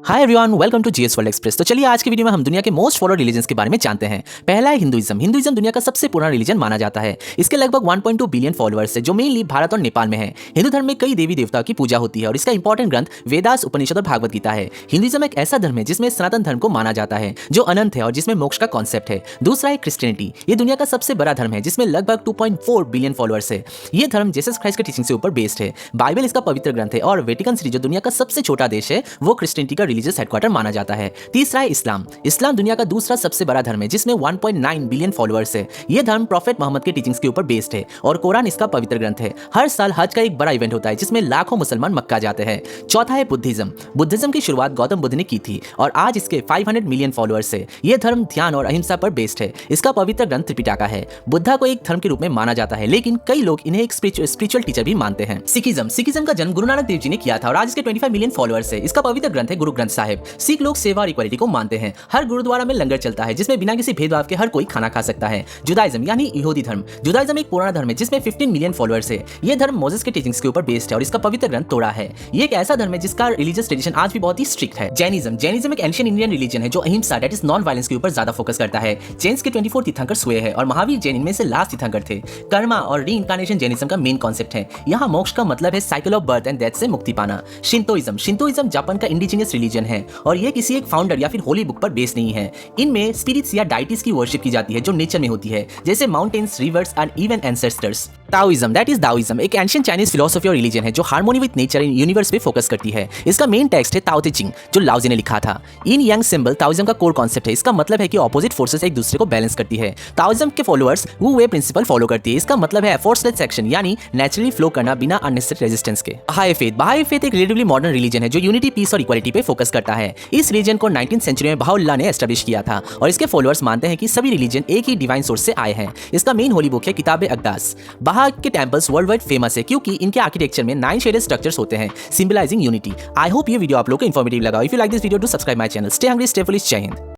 Hi everyone, welcome to GS world express. तो चलिए आज की वीडियो में हम दुनिया के मोस्ट फॉलोड रिलीजन्स के बारे में जानते हैं। पहला है हिंदुइज्म। हिंदुइज्म दुनिया का सबसे पुराना रिलीजन माना जाता है। इसके लगभग 1.2 बिलियन फॉलोअर्स है जो मेनली भारत और नेपाल में है। हिंदू धर्म में कई देवी देवताओं की पूजा होती है और इसका इंपॉर्टेंट ग्रंथ वेदास, उपनिषद और भागवत गीता है। हिंदुइज्म एक ऐसा धर्म है जिसमें सनातन धर्म को माना जाता है जो अनंत है और जिसमें मोक्ष का कॉन्सेप्ट है। दूसरा है क्रिश्चियनिटी। ये दुनिया का सबसे बड़ा धर्म है जिसमें लगभग 2.4 बिलियन फॉलोअर्स है। ये धर्म जीसस क्राइस्ट के टीचिंग से ऊपर बेस्ड है। बाइबल इसका पवित्र ग्रंथ है और वेटिकन सिटी जो दुनिया का सबसे छोटा देश है वो क्रिश्चियनिटी का रिलीजियस हेडक्वार्टर माना जाता है। तीसरा है इस्लाम। इस्लाम दुनिया का दूसरा सबसे बड़ा धर्म है जिसमें 1.9 बिलियन फॉलोअर्स है। यह धर्म प्रॉफेट मोहम्मद के टीचिंग्स के ऊपर बेस्ड है और कुरान इसका पवित्र ग्रंथ है। हर साल हज का एक बड़ा इवेंट होता है जिसमें लाखों मुसलमान मक्का जाते हैं। चौथा है बुद्धिज्म। बुद्धिज्म की शुरुआत गौतम बुद्ध ने की थी और आज इसके 500 मिलियन फॉलोअर्स है। यह धर्म ध्यान और अहिंसा पर बेस्ड है। इसका पवित्र ग्रंथ त्रिपिटका है। बुद्धा को एक धर्म के रूप में माना जाता है लेकिन कई लोग इन्हें एक स्पिरिचुअल टीचर भी मानते हैं। सिखिज्म का जन्म गुरु नानक देव जी ने किया था और आज इसके 25 मिलियन फॉलोअर्स है। इसका पवित्र ग्रंथ है गुरु ग्रंथ साहिब। सिख लोग सेवा और इक्वालिटी को मानते हैं। हर गुरुद्वारा में लंगर चलता है जिसमें बिना किसी भेदभाव के हर कोई खाना खा सकता है। जुदाइज्म यानी यहूदी धर्म। जुदाइज्म एक पुराना धर्म है जिसमें 15 मिलियन फॉलोअर्स है। यह धर्म मोसेस के टीचिंग्स के ऊपर बेस्ड है और इसका पवित्र ग्रंथ तोड़ा है। ये एक ऐसा धर्म है जिसका रिलीजियस ट्रेडिशन आज भी बहुत ही स्ट्रिक्ट है। जैनिज्म एक एंशिएंट इंडियन रिलीजन है जो अहिंसा दैट इज नॉन वायलेंस के ऊपर ज्यादा फोकस करता है। जैन्स के 24 तीर्थंकर सोए हैं और महावीर जैन इनमें से लास्ट तीर्थंकर थे। कर्मा और रीइंकार्नेशन जैनिज्म का मेन कॉन्सेप्ट है। यहाँ मोक्ष का मतलब है cycle of birth and death से मुक्ति पाना। शिंतोइज्म जापान का इंडिजिनियस रिलीजन है और यह किसी एक फाउंडर या फिर होली बुक पर बेस्ड नहीं है। इनमें स्पिरिट्स या डाइटीज की वर्शिप की जाती है जो नेचर में होती है जैसे mountains, rivers and even ancestors. Taoism that is Daoism एक एंशिएंट चाइनीज फिलोसफी और रिलीजन है जो harmony with nature in universe पे फोकस करती है। इसका मेन टेक्स्ट है ताओ ते चिंग जो लाओजी ने लिखा था। इन यंग सिंबल ताओइज्म का कोर कॉन्सेप्ट है। इसका मतलब है कि ऑपोजिट फोर्सेस एक दूसरे को बैलेंस करती है। ताओइज्म के फॉलोअर्स वू वे प्रिंसिपल फॉलो करती है। इसका मतलब है एफर्ट्सलेस एक्शन यानी नेचुरली फ्लो करना बिना अननेसेसरी रेजिस्टेंस के। बहाई फेथ एक रिलेटिवली मॉडर्न रिलीजन है जो यूनिटी, पीस और इक्वालिटी पे फोकस करता है। इस रिलीजन को 19th सेंचुरी में बहाउल्लाह ने एस्टैब्लिश किया था और इसके फॉलोअर्स मानते हैं कि सभी रिलीजन एक ही डिवाइन सोर्स से आए हैं। इसका मेन होली बुक है किताब अक़दास। बहा के टेंपल्स वर्ल्ड वाइड फेमस है क्योंकि इनके आर्किटेक्चर में 9 शेडेड स्ट्रक्चर्स होते हैं सिंबलाइजिंग यूनिटी। आई होप ये वीडियो आप लोगों को इन्फॉर्मेटिव लगा। If you like this video, do subscribe my channel. Stay hungry, stay foolish. जय हिंद।